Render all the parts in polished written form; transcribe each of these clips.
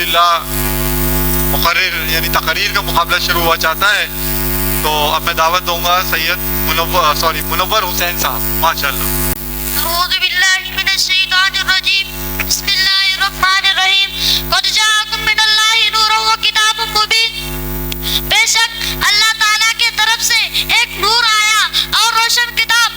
الحمدللہ مقرر یعنی تقریر کا مقابلہ شروع ہوا چاہتا ہے، تو اب میں دعوت دوں گا سید منور حسین صاحب، ماشاء اللہ۔ اعوذ باللہ من الشیطان الرجیم، بسم اللہ الرحمن الرحیم، قد جاءکم من اللہ نور و کتاب مبین، بے شک اللہ تعالیٰ کی طرف سے ایک نور آیا اور روشن کتاب۔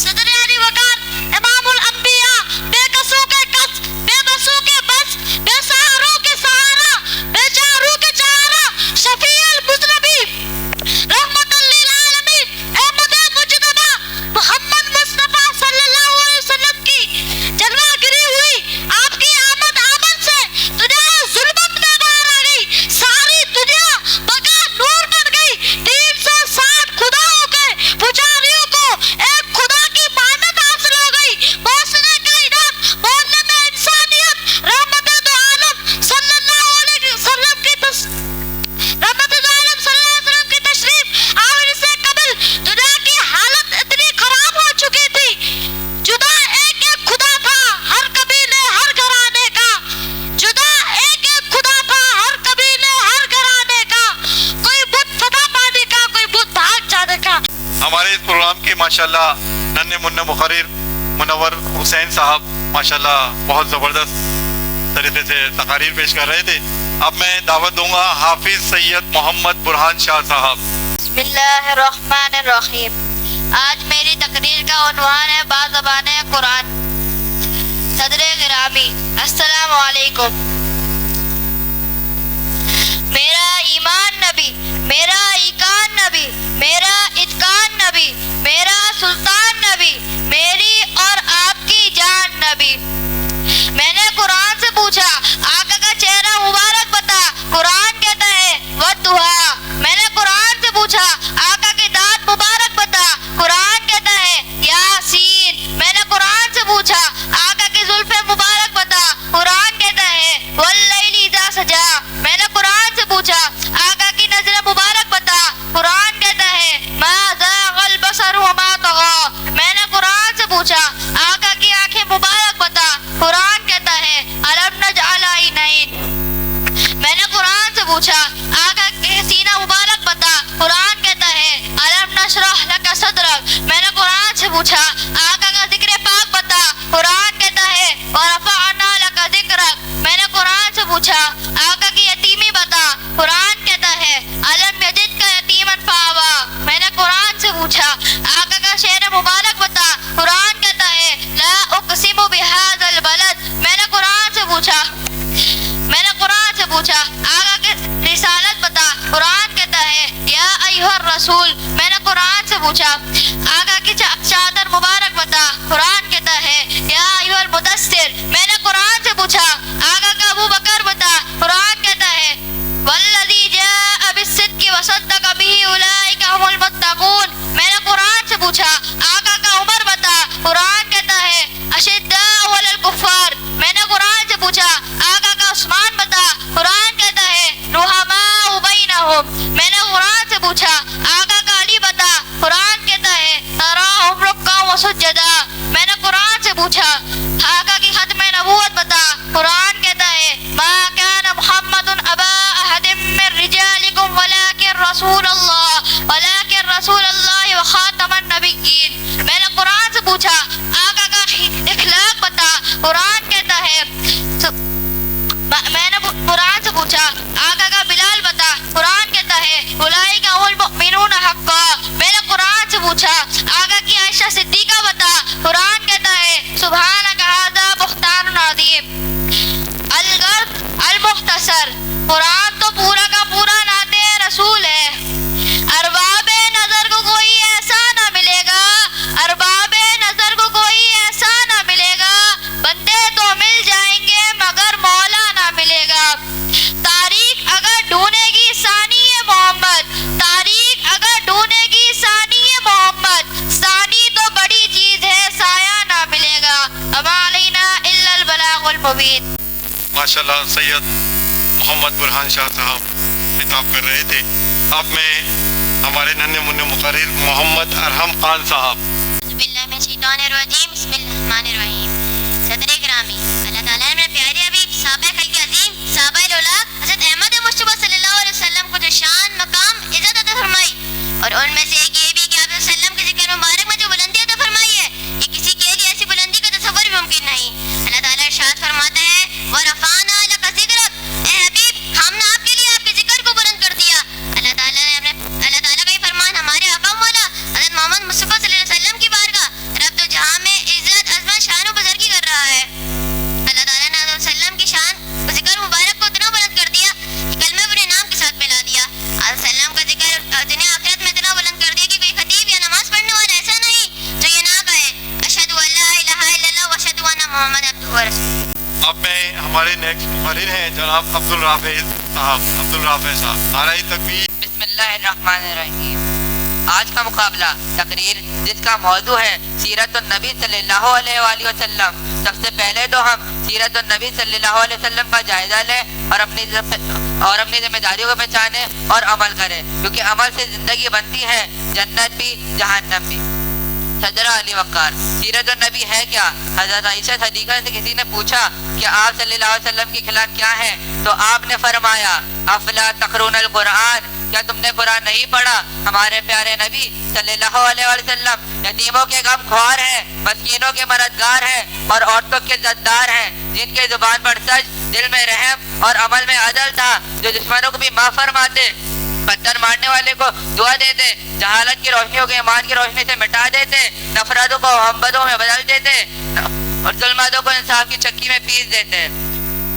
صدر علی وقار امام الانبیاء، بے کسوں کے کس، بے بسوں کے بس، بے سہاروں کے سہارا، بے چاروں کے چارہ، شفیع المذنبین، رحمت للعالمین، احمد مجتبی محمد مصطفیٰ صلی اللہ علیہ وسلم کی جلوہ گری ہوئی آپ کی آمد سے دنیا ظلمت میں باہر آ گئی، ساری دنیا بقا نور بن گئی۔ 360 خداؤں کے پجاریوں کو ایک خدا کی مانت حاصل ہو گئی۔ محسن کائنات، معلم انسانیت، رحمت دو عالم صلی اللہ علیہ وسلم کی تشریف آنے سے قبل دنیا کی حالت اتنی خراب ہو چکی تھی، جدا ایک ایک خدا تھا ہر قبیلے ہر گھرانے کا، جدا ایک ایک خدا تھا ہر قبیلے ہر گھرانے کا، کوئی بت فتح پانے کا، کوئی بت بھاگ جانے کا۔ ہمارے اس پروگرام کے ماشاءاللہ ننھے منع مقرر منور حسین صاحب ماشاءاللہ بہت زبردست طریقے سے تقاریر پیش کر رہے تھے۔ اب میں دعوت دوں گا حافظ سید محمد برہان شاہ صاحب۔ بسم اللہ الرحمن الرحیم، آج میری تقریر کا عنوان ہے بازبان قرآن۔ صدر گرامی السلام علیکم۔ میرا ایمان نبی، میرا ایقان نبی، میرا اتقان نبی، میرا سلطان نبی، میری اور آپ کی جان نبی۔ میں نے قرآن سے پوچھا آقا کا چہرہ مبارک بتا، قرآن کہتا ہے والضحیٰ۔ میں نے قرآن سے پوچھا آقا کی داد مبارک بتا، قرآن کہتا ہے یاسین۔ میں نے قرآن سے پوچھا آقا کی زلفیں مبارک بتا، قرآن کہتا ہے واللیل اذا سجا۔ میں نے قرآن سے پوچھا آقا کی نظر مبارک بتا، قرآن کہتا ہے ما زاغ البصر وما طغى۔ میں نے قرآن سے پوچھا آقا کی آنکھیں مبارک بتا، قرآن کہتا ہے الم نجعل عینین۔ میں نے قرآن سے پوچھا آقا کے سینہ مبارک بتا، قرآن کہتا ہے الم نشرح لک صدرک۔ میں نے قرآن سے پوچھا آقا کا ذکر پاک بتا، قرآن کہتا ہے ورفعنا لک ذکرک۔ میں نے قرآن سے پوچھا آقا کی یتیمی بتا، قرآن کہتا ہے الم یجدک یتیما فآویٰ۔ میں نے قرآن سے پوچھا آقا کا شعر مبارک بتا، قرآن کہتا ہے لا اقسم بہذا البلد۔ میں نے قرآن سے پوچھا آقا کی رسالت بتا، قرآن کہتا ہے یا ایھا الرسول۔ میں نے قرآن سے پوچھا آقا کی چادر مبارک بتا، قرآن کہتا ہے یا ایھا المدثر۔ میں نے قرآن سے پوچھا آقا کا ابو بکر بتا، قرآن کہتا ہے والذی جاء بالصدق وصدق بہ اولئک ھم المتقون۔ میں نے قرآن سے پوچھا آقا کا عمر بتا، قرآن کہتا ہے اشداء علی الکفار۔ میں نے قرآن سے پوچھا آقا کا عثمان بتا، قرآن کہتا ہے رحماء بینہم۔ میں نے قرآن سے پوچھا آقا کا علی بتا، قرآن کہتا ہے تراہم رکعا وسجدا۔ میں نے قرآن سے پوچھا آقا کی ختم نبوت بتا، قرآن کہتا ہے ما کان محمد ابا احد من رجالکم ولکن رسول اللہ وخاتم النبیین۔ میں نے قرآن سے پوچھا آقا کا اخلاق بتا، قرآن کہتا ہے میں نے قرآن سے پوچھا آقا کا بلال بتا، قرآن کہتا ہے اولئک ھم المؤمنون حقا۔ میں نے قرآن سے پوچھا آقا کی عائشہ صدیقہ بتا، قرآن کہتا ہے سبحانک ھذا بہتان عظیم۔ الغرض المختصر، قرآن تو پورا کا پورا نعت رسول ہے۔ ارباب نظر کو کوئی ایسا نہ ملے گا، ارباب نظر کو کوئی ایسا نہ ملے گا، بندے تو مل جائیں گے مگر مولا نہ ملے گا۔ تاریخ اگر ڈھونڈے گی ثانی محمد، تاریخ اگر ڈھونڈے گی ثانی محمد، ثانی تو بڑی چیز ہے سایہ نہ ملے گا۔ وما علینا الا البلاغ المبین۔ ماشاءاللہ سید محمد برہان شاہ صاحب خطاب کر رہے تھے۔ اب میں ہمارے ننھے منع مقرر محمد ارحم خان صاحب۔ اعوذ باللہ من الشیطان الرجیم، بسم اللہ الرحمن الرحیم۔ صدر گرامی، اللہ تعالیٰ نے میرے پیارے حبیب صحابہ خلق عظیم، صحابہ اور ان میں سے ایک یہ بھی کہ آپ صلی اللہ علیہ وسلم کے ذکر مبارک میں جو بلندی عطا فرمائی ہے یہ کسی کے لیے ایسی بلندی کا تصور بھی ممکن نہیں. اللہ تعالیٰ ارشاد فرماتا ہے وَرَفَعْنَا لَكَ ذِكْرَكَ، اے حبیب ہم نے آپ کے لیے آپ کے ذکر کو بلند کر دیا. اللہ تعالیٰ کا یہ فرمان ہمارے آقا مولا حضرت محمد مصطفیٰ صلی اللہ علیہ وسلم کی بارگاہ رب تو جہاں میں عزت عظمت شان و بزرگی کر رہا ہے. اللہ تعالیٰ نے حضرت وسلم کی شان ذکر مبارک کو اتنا بلند کر دیا کہ کلمہ اپنے نام کے ساتھ پھیلا دیا. حضرت وسلم کا ذکر دنیا آخرت میں اتنا بلند کر دیا کہ کوئی خطیب یا نماز پڑھنے والا ایسا نہیں جو یہ نہ کہے اشہدو ان لا الہ الا اللہ واشہدو ان محمد عبدہ ورسولہ. اب میں ہمارے نیکسٹ مقرر ہیں جناب عبدالرافع صاحب. نعرہ تکبیر. بسم اللہ الرحمن الرحیم. آج کا مقابلہ تقریر جس کا موضوع ہے سیرت النبی صلی اللہ علیہ وآلہ وسلم. سب سے پہلے تو ہم سیرت النبی صلی اللہ علیہ وسلم کا جائزہ لیں اور اپنی ذمہ داریوں کو پہچانیں اور عمل کریں، کیونکہ عمل سے زندگی بنتی ہے، جنت بھی جہنم بھی. صدر علی وقار. سیرت النبی ہے کیا؟ حضرت عائشہ صدیقہ سے کسی نے پوچھا کہ آپ صلی اللہ علیہ وسلم کے خلاف کیا ہے تو آپ نے فرمایا افلا تقرون القرآن، کیا تم نے قرآن نہیں پڑھا؟ ہمارے پیارے نبی صلی اللہ علیہ وسلم یتیموں کے غم خوار ہیں، مسکینوں کے مددگار ہیں اور عورتوں کے زدار ہیں، جن کے زبان پر سچ، دل میں رحم اور عمل میں عدل تھا، جو دشمنوں کو بھی معاف فرماتے، پتھر مارنے والے کو دعا دیتے، جہالت کی روشنیوں کو ایمان کی روشنی سے مٹا دیتے، نفرتوں کو محبتوں میں بدل دیتے اور ظلمتوں کو انصاف کی چکی میں پیس دیتے.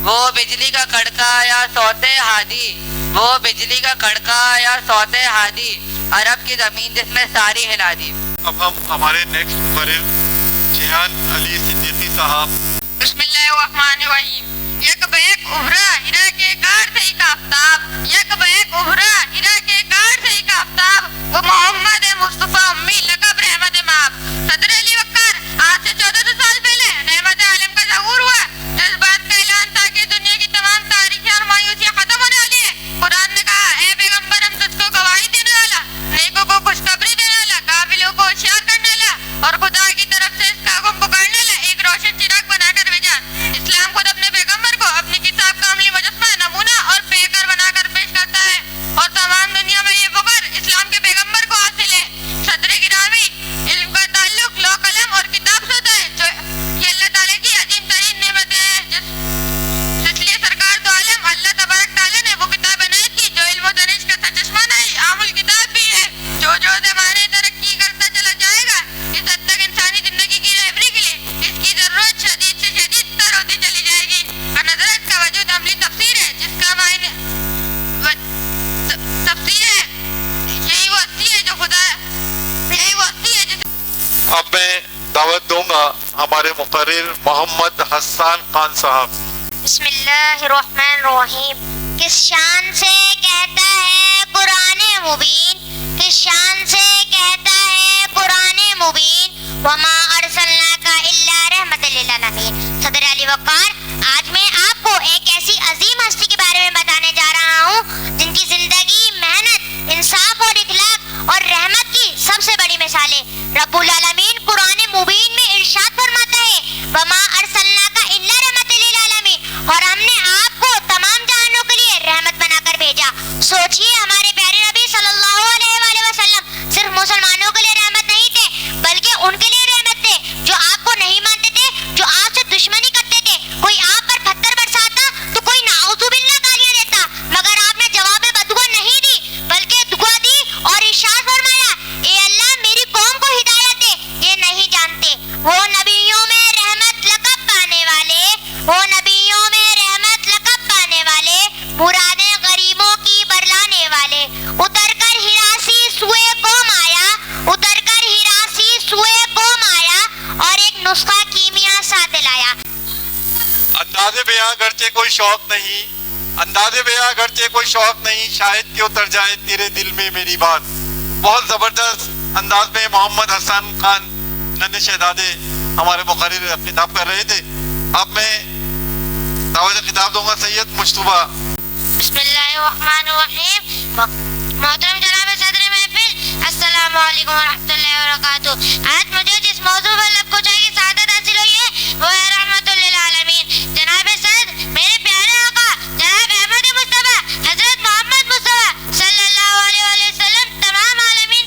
وہ بجلی کا کڑکا یا صوتے ہادی، وہ بجلی کا کڑکا یا صوتے ہادی، عرب کی زمین جس میں ساری ہلا دی. اب ہم ہمارے نیکسٹ مقرر جہان علی صدیقی صاحب. بسم اللہ الرحمن الرحیم. یک بیک ابھرا ہرا کے کار سے ایک آفتاب، یک بیک ابھرا ہرا کے کار سے ایک آفتاب، وہ محمد مصطفیٰ امی لقب رحمت ماب. صدر علی وقار. آج سے 1400 سال پہلے رحمت عالم کا ظہور ہوا، جو اس بات کا اعلان تھا کہ دنیا کی تمام تاریخیں اور مایوسیاں ختم ہونے والی ہیں. قرآن نے کہا اے پیغمبر ہم تجھ کو گواہی دینے والا، نیکوں کو خوشخبری دینے والا، قابلوں کو ہوشیار کرنے والا اور خدا کی طرف سے اس کا حکم پکڑنے والا ایک روشن چراغ بنا کر بھیجا. اسلام خود اپنے پیغمبر کو اپنی کتاب کا عملی مجسمہ، نمونہ اور پیکر بنا کر پیش کرتا ہے اور تمام دنیا میں یہ فخر اسلام کے پیغمبر کو حاصل ہے. صدر گرامی. علم کا تعلق لوح قلم اور کتاب سے ہوتا ہے، جو یہ اللہ تعالیٰ کی عظیم ترین نعمتیں ہیں. اس لیے سرکار دو عالم اللہ تبارک تعالیٰ نے وہ کتاب عنایت کی جو علم و دانش کا سرچشمہ نہیں، عام الکتاب بھی ہے. جو زمانے ترقی کرتا چلا جائے گا اس حد تک انسانی زندگی کی رہبری کے لیے اس کی ضرورت شدید سے شدید تر ہوتی چلی جائے گی. نظرت کا وجود عملی تفسیر ہے جس کا معنی تفسیر ہے. یہی وہ ہستی ہے جو خدا، یہی وہ ہستی ہے جس. اب میں دعوت دوں گا ہمارے مقرر محمد حسان خان صاحب. بسم اللہ الرحمن الرحیم. کس شان سے کہتا ہے قرآن مبین، کس شان سے کہتا ہے قرآن مبین، وما ارسلناک الا رحمت للعالمین. صدر علی وقار. آج میں آپ کو ایک ایسی عظیم ہستی کے بارے میں بتانے جا رہا ہوں جن کی زندگی، محنت، انصاف اور اخلاق اور رحمت کی سب سے بڑی مثال ہے. رب العالمین قرآن مبین میں ارشاد فرماتا ہے وما ارسلناک الا رحمت للعالمین، اور ہم نے آپ کو تمام جہانوں کے لیے رحمت بنا کر بھیجا. سوچئے ہمارے پیارے نبی صلی اللہ علیہ وآلہ وسلم صرف مسلمانوں کے لیے رحمت نہیں تھے بلکہ ان کے لیے رحمت تھے جو آپ کو نہیں مانتے تھے، جو آپ سے دشمنی کرتے تھے. کوئی آپ پر پتھر برساتا تو کوئی نعوذ باللہ گالیاں دیتا، مگر آپ نے جواب بدعا نہیں دی بلکہ دعا دی اور ارشاد فرمایا اے اللہ میری قوم کو ہدایت دے، یہ نہیں جانتے. وہ نبیوں میں رحمت لقب پانے والے، وہ نبیوں میں رحمت لقب پانے والے، مرادیں غریبوں کی برلانے والے، اتر کر ہراسی سوئے قوم آیا، اتر کر ہراسی سوئے قوم آیا اور ایک نسخہ کیمیا ساتھ لایا. انداز بیاں گرچہ کوئی شوق نہیں، انداز بیاں گرچہ کوئی شوق نہیں، شاید کہ اتر جائے تیرے دل میں میری بات. بہت زبردست انداز میں محمد حسان خان ننھے شہزادے ہمارے مقرر خطاب کر رہے تھے. اب میں دعوت خطاب دوں گا سید مشتبہ. بسم اللہ الرحمن الرحیم. محترم جناب صدر محفل، السلام علیکم ورحمۃ اللہ وبرکاتہ. آج مجھے جس موضوع پر لب کچائی کی سعادت حاصل ہوئی ہے وہ ہے رحمت للعالمین. جناب صدر میرے پیارے آقا جناب احمد مصطفیٰ حضرت محمد مصطفیٰ صلی اللہ علیہ وسلم تمام عالمین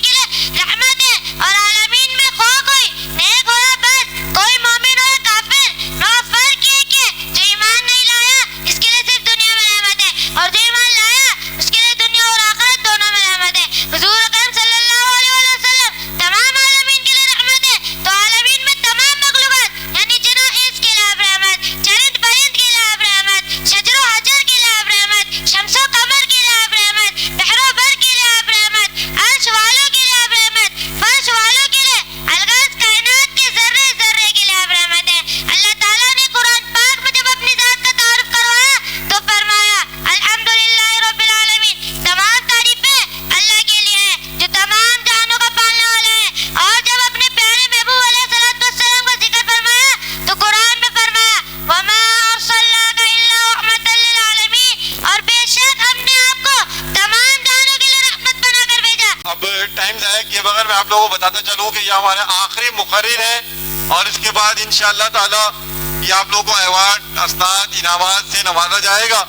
یہ ہمارے آخری مقرر ہیں، اور اس کے بعد انشاءاللہ تعالی یہ آپ لوگوں کو ایوارڈ، اسناد، انعامات سے نوازا جائے گا.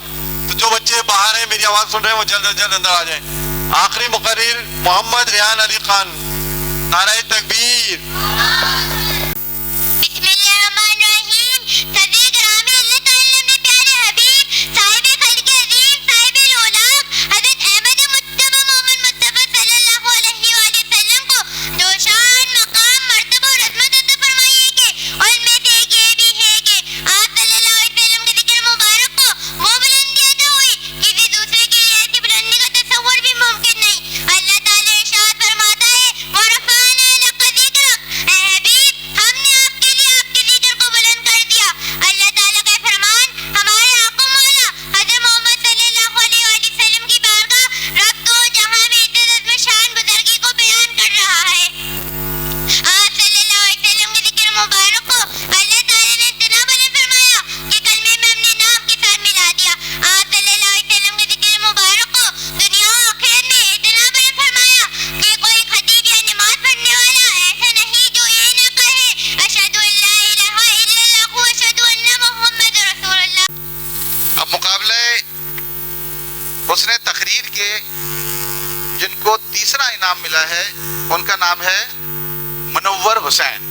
تو جو بچے باہر ہیں میری آواز سن رہے ہیں وہ جلد از جلد اندر آ جائیں. آخری مقرر محمد ریحان علی خان. نعرہ تکبیر. بسم اللہ الرحمن الرحیم. صدر گرامی اللہ تعالیٰ نے پیارے حبیب صاحب خلق عظیم صاحب الاولاق حضرت احمد مجتبی محمد مصطفیٰ صلی اللہ علیہ وآلہ وسلم کو جو شان، مقام، مرتبہ اور عظمت عطا فرمائی ہے کہ اور ان میں سے ایک یہ بھی ہے کہ آپ صلی اللہ علیہ وسلم کے ذکر مبارک کو وہ بلندی عطا ہوئی کسی دوسرے کے لیے ایسی بلندی کا تصور بھی ممکن نہیں. اللہ تعالیٰ ارشاد فرماتا ہے وَرَفَعْنَا لَكَ ذِكْرَكَ. اے حبیب ہم نے آپ کے لیے آپ کے ذکر کو بلند کر دیا. اللہ تعالیٰ کا فرمان ہمارے آقا مولا حضرت محمد صلی اللہ علیہ وآلہ وسلم کی بارگاہ رب دو جہاں میں عزت و شان بزرگی کو بیان کر رہا ہے. آپ صلی اللہ علیہ وسلم کے ذکر مبارک کو اللہ تعالیٰ نے اتنا بلند فرمایا کہ کلمے میں اپنے نام کے ساتھ ملا دیا. آپ صلی اللہ علیہ وسلم کے ذکر مبارک کو دنیا و آخرت میں اتنا بلند فرمایا کہ کوئی خطیب یا نماز پڑھنے والا ایسا نہیں جو یہ نہ کہے اشہد ان لا الہ الا اللہ و اشہد ان محمد رسول اللہ. اب مقابلے حسن تقریر کے جن کو تیسرا انعام ملا ہے ان کا نام ہے منور حسین.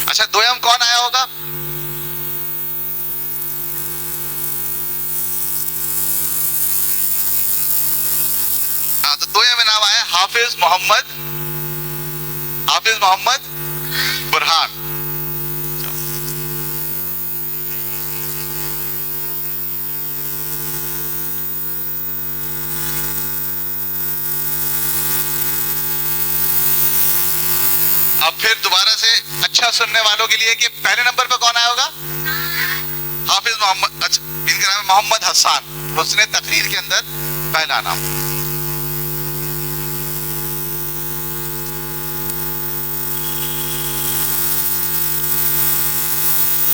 اچھا دویم کون آیا ہوگا؟ ہاں تو دویم انعام آیا حافظ محمد برہان. اب پھر دوبارہ سے اچھا سننے والوں کے لیے کہ پہلے نمبر پہ کون آیا ہوگا؟ حافظ محمد. اچھا ان کا نام ہے محمد حسان. حسن تقریر کے اندر پہلا نام.